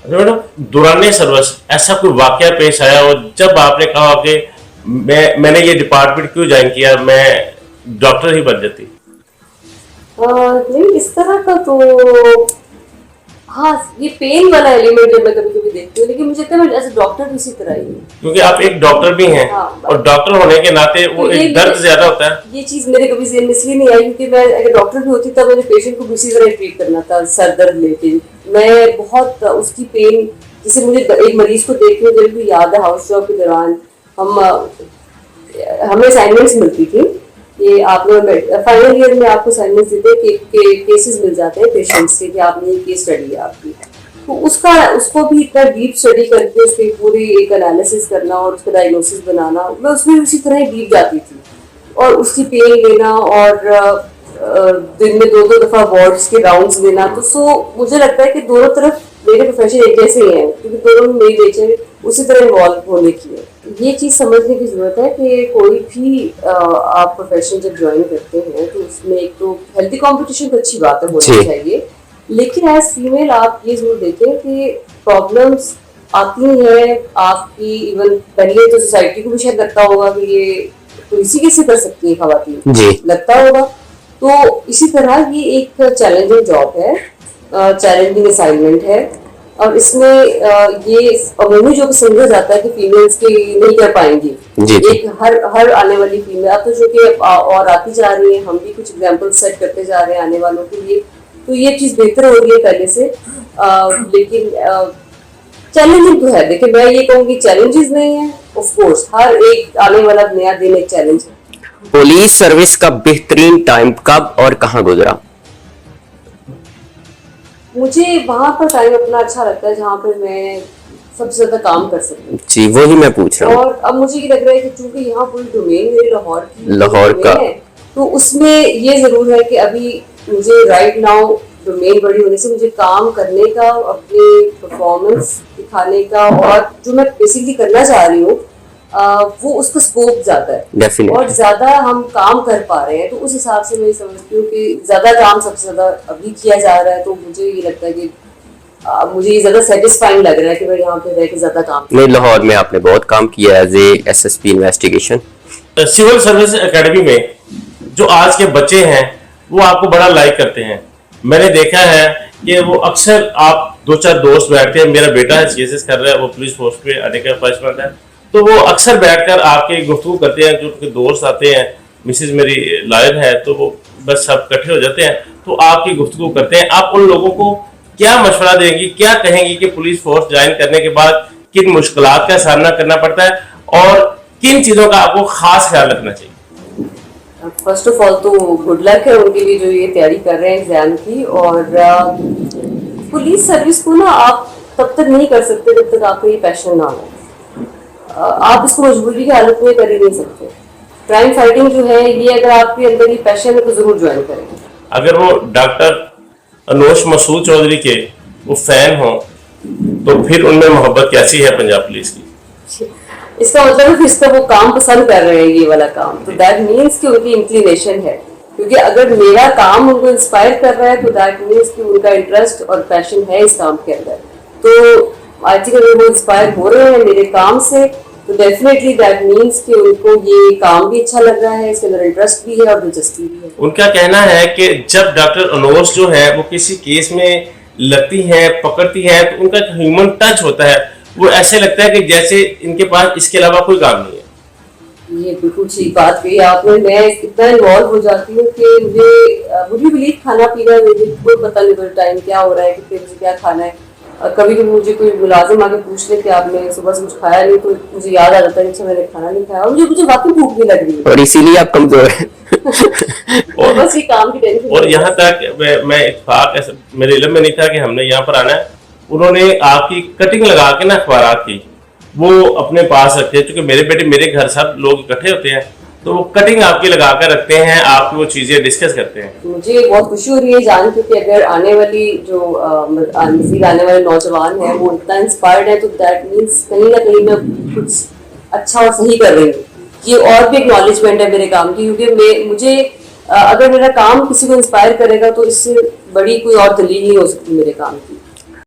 अच्छा मैडम, दौरान सर्विस ऐसा कोई वाकया पेश आया हो जब आपने कहा कि मैंने ये डिपार्टमेंट क्यों ज्वाइन किया, मैं डॉक्टर ही बन जाती? नहीं, इस तरह का तो हाँ, ये पेन वाला एलिमेंट है मैं कभी कभी देखती हूँ, लेकिन मुझे लगता है मैं एज डॉक्टर भी इसी तरह ही हूँ। क्योंकि आप एक डॉक्टर भी हैं, हाँ, और डॉक्टर होने के नाते तो वो ये एक दर्द ज्यादा होता है। ये चीज मेरे कभी ज़हन में इसलिए नहीं आई क्योंकि मैं अगर डॉक्टर भी होती तब मेरे पेशेंट को भी इसी तरह ट्रीट करना था, सर दर्द लेके। मैं बहुत उसकी पेन, जैसे मुझे एक मरीज को देख के मेरे को याद है हाउस जॉब के दौरान हम हमें असाइनमेंट्स मिलती थी कि आपने फाइनल ईयर में आपको असाइनमेंट्स देते हैं कि केसेस मिल जाते हैं पेशेंट्स के कि आपने ये केस स्टडी है आपकी, तो उसको भी इतना डीप स्टडी करके उसकी पूरी एक एनालिसिस करना और उसका डायग्नोसिस बनाना, मैं उसमें उसी तरह ही डीप जाती थी। और उसकी पेन लेना और दिन में 2-2 दफा वार्ड्स के राउंड्स लेना, तो मुझे लगता है कि दोनों तरफ मेरे प्रोफेशन एक जैसे ही हैं क्योंकि दोनों में मेरी नेचर उसी तरह इन्वॉल्व होने की है। ये चीज़ समझने की ज़रूरत है कि कोई भी आप प्रोफेशन जब ज्वाइन करते हैं तो उसमें एक तो हेल्थी कंपटीशन तो अच्छी बात है, होना चाहिए, लेकिन एज फीमेल आप ये जरूर देखें कि प्रॉब्लम्स आती हैं आपकी। इवन पहले तो सोसाइटी को भी शायद लगता होगा कि ये तो इसी कैसे कर सकती है खवातीन, लगता होगा। तो इसी तरह ये एक चैलेंजिंग जॉब है, चैलेंजिंग असाइनमेंट है, और इसमें ये अमूमी जो समझा जाता है कि फीमेल्स के नहीं कर पाएंगी, एक हर आने वाली फीमेल, अब तो जो कि और आती जा रही है, हम भी कुछ एग्जाम्पल सेट करते जा रहे हैं आने वालों के लिए, तो ये चीज बेहतर हो रही है पहले से। लेकिन चैलेंजिंग तो है, देखिए मैं ये कहूँगी चैलेंजेस नहीं है, ऑफ कोर्स हर एक आने वाला नया दिन एक चैलेंज है। पुलिस सर्विस का बेहतरीन टाइम कब और कहाँ गुजरा? मुझे वहां पर टाइम अपना अच्छा लगता है जहाँ पर मैं सबसे ज्यादा काम कर सकूं। जी वही मैं पूछ रहा हूँ। और अब मुझे ये लग रहा है कि चूंकि यहाँ पूरी डोमेन मेरी लाहौर का है, तो उसमें ये जरूर है कि अभी मुझे राइट नाउ डोमेन बड़ी होने से मुझे काम करने का, अपनी परफॉर्मेंस दिखाने का, और जो मैं बेसिकली करना चाह रही हूँ वो उसका स्कोप ज्यादा है और ज्यादा हम काम कर पा रहे हैं, तो उस हिसाब से मैं समझती हूँ कि ज्यादा काम सबसे ज्यादा अभी किया जा रहा है। तो मुझे ये लगता है कि मुझे ये ज्यादा सेटिस्फाइंग लग रहा है कि मैं यहाँ पे रह के ज्यादा काम। नहीं, लाहौर में आपने बहुत काम किया as a SSP investigation. Civil service academy में जो आज के बच्चे हैं वो आपको बड़ा लाइक करते हैं। मैंने देखा है कि वो अक्सर आप 2-4 दोस्त बैठते हैं, मेरा बेटा है CSS कर रहा है, वो पुलिस फोर्स पे आने का ख्वाहिशमंद है, तो वो अक्सर बैठकर आपके गुफ्तगू करते हैं। जो उनके दोस्त आते हैं, मिसेज मेरी लॉयर है, तो वो बस सब इकट्ठे हो जाते हैं तो आपकी गुफ्तगू करते हैं। आप उन लोगों को क्या मशवरा देंगी, क्या कहेंगी कि पुलिस फोर्स ज्वाइन करने के बाद किन मुश्किलात का सामना करना पड़ता है और किन चीजों का आपको खास ख्याल रखना चाहिए? फर्स्ट ऑफ ऑल तो गुड लक है उनके लिए जो ये तैयारी कर रहे हैं एग्जाम की। और पुलिस सर्विस को ना आप तब तक नहीं कर सकते जब तक आपको ये पैशन ना हो। आप इसको मजबूरी की हालत में कर ही नहीं सकते। क्राइम फाइटिंग जो है ये अगर आपके अंदर ये पैशन है तो जरूर ज्वाइन करें। अगर वो डॉक्टर अनोश मसूद चौधरी के वो फैन हो तो फिर उनमें मोहब्बत कैसी है पंजाब पुलिस की? इसका मतलब है कि वो काम पसंद कर रहे हैं, ये वाला काम, तो दैट मीन्स कि उनकी इंक्लिनेशन है। क्योंकि अगर मेरा काम उनको इंस्पायर कर रहा है तो दैट मीन्स कि उनका इंटरेस्ट और पैशन है इस काम के अंदर। तो आई थिंक अगर वो इंस्पायर हो रहे हैं मेरे काम से तो डेफिनेटली दैट मीन्स कि उनको ये काम भी अच्छा लग रहा है, इसके अंदर इंटरेस्ट भी है और दिलचस्पी भी है। उनका कहना है कि जब डॉक्टर अनोश जो है वो किसी केस में लगती हैं, पकड़ती हैं, तो उनका ह्यूमन टच होता है, वो ऐसे लगता है कि जैसे इनके पास इसके अलावा कोई काम नहीं है। ये बिल्कुल ठीक बात कही आपने। मैं इतना इन्वॉल्व हो जाती हूँ कि मुझे बिलीव खाना पीना मुझे कोई पता नहीं टाइम क्या हो रहा है, कितने बजे क्या खाना है। कभी भी मुझे कोई मुलाजिम आके पूछ ले कि आपने सुबह से कुछ खाया नहीं, तो मुझे याद आ जाता है कि मैंने खाना नहीं खाया, और मुझे वाकई भूख भी लग रही है और इसीलिए आप कमजोर हैं। और बस ये काम की टेंशन। और यहाँ तक मैं इत्तेफाक मेरे इल्म में नहीं था कि हमने यहाँ पर आना है, उन्होंने आपकी कटिंग लगा के ना अखबारात की वो अपने पास रखते हैं, क्योंकि मेरे बेटे मेरे घर सब लोग इकट्ठे होते हैं तो वो कटिंग आपकी लगा कर रखते हैं, आपकी वो चीजें डिस्कस करते हैं। मुझे बहुत खुशी हो रही है जान के कि अगर आने वाली जो मज़ीद आने वाले नौजवान हैं वो इतना इंस्पायर्ड है, तो दैट मीन्स कहीं ना कहीं मैं कुछ अच्छा और सही कर रही हूँ। ये और भी एक्नॉलेजमेंट है मेरे काम की, क्योंकि मुझे अगर मेरा काम किसी को इंस्पायर करेगा तो इससे बड़ी कोई और दलील नहीं हो सकती मेरे काम की।